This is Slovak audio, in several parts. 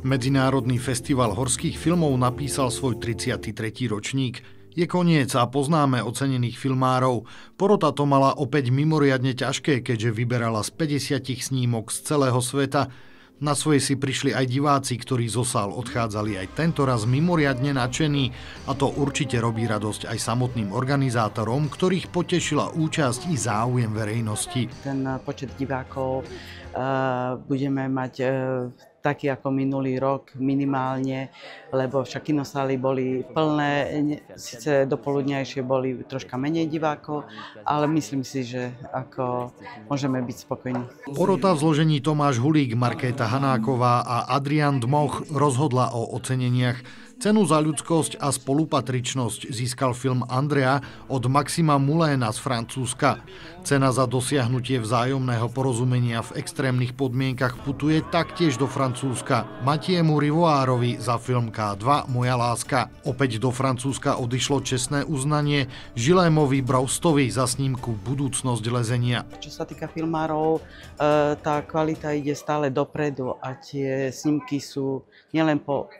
Medzinárodný festival horských filmov napísal svoj 33. ročník. Je koniec a poznáme ocenených filmárov. Porota to mala opäť mimoriadne ťažké, keďže vyberala z 50 snímok z celého sveta. Na svoje si prišli aj diváci, ktorí zo sál odchádzali aj tento raz mimoriadne nadšení. A to určite robí radosť aj samotným organizátorom, ktorých potešila účasť i záujem verejnosti. Ten počet divákov budeme mať taký ako minulý rok minimálne, lebo však kinosály boli plné, síce dopoludňajšie boli troška menej divákov, ale myslím si, že ako môžeme byť spokojní. Porota v zložení Tomáš Hulík, Markéta Hanáková a Adrián Dmoch rozhodla o oceneniach. Cenu za ľudskosť a spolupatričnosť získal film Andrea od Maxima Mouléna z Francúzska. Cena za dosiahnutie vzájomného porozumenia v extrémnych podmienkach putuje taktiež do Francúzska Mathieumu Rivoirovi za film K2 Moja láska. Opäť do Francúzska odišlo čestné uznanie Žilémovi Broustovi za snímku Budúcnosť lezenia. Čo sa týka filmárov, tá kvalita ide stále dopredu a tie snímky sú nielen po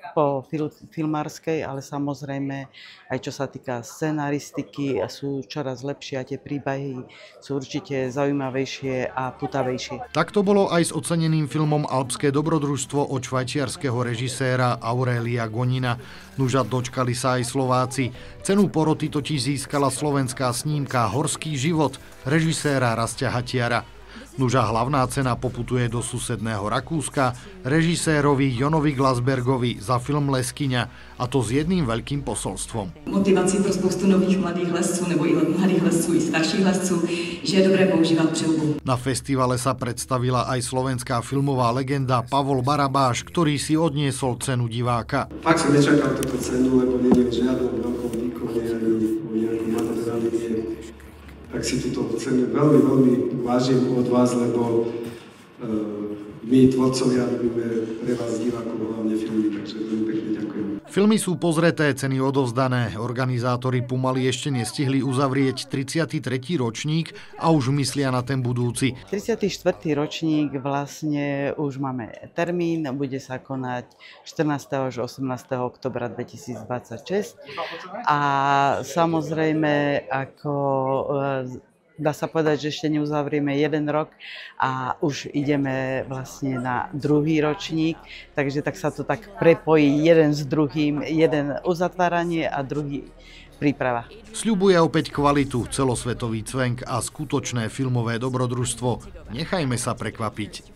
filmárskej, ale samozrejme aj čo sa týka scenaristiky sú čoraz lepšie a tie príbehy sú určite zaujímavejšie a putavejšie. Tak to bolo aj s oceneným filmom Alpské dobrodružstvo od švajčiarskeho režiséra Aurelia Gonina. Nuža dočkali sa aj Slováci. Cenu poroty totiž získala slovenská snímka Horský život režiséra Rastia Hatiara. Nuža hlavná cena poputuje do susedného Rakúska režisérovi Jonovi Glasbergovi za film Leskyňa, a to s jedným veľkým posolstvom. Motivací pro spoustu nových mladých lesců nebo i mladých lesců i starších lesců, že je dobré používat přilbu. Na festivale sa predstavila aj slovenská filmová legenda Pavol Barabáš, ktorý si odniesol cenu diváka. Fakt som nečakal túto cenu, lebo nie je o žiadnom veľkom výkone ani o nejakom materiálne. Tak si túto cenu veľmi, veľmi vážim od vás, lebo my, tvorcovia, robíme pre vás divákov hlavne filmy, takže veľmi pekne ďakujem. Filmy sú pozreté, ceny odovzdané. Organizátori pomaly ešte nestihli uzavrieť 33. ročník a už myslia na ten budúci. 34. ročník vlastne už máme termín, bude sa konať 14. až 18. oktobra 2026 a samozrejme ako dá sa povedať, že ešte neuzavrieme jeden rok a už ideme vlastne na druhý ročník, takže tak sa to tak prepojí jeden s druhým, jeden uzatváranie a druhý príprava. Sľubuje opäť kvalitu, celosvetový cvenk a skutočné filmové dobrodružstvo. Nechajme sa prekvapiť.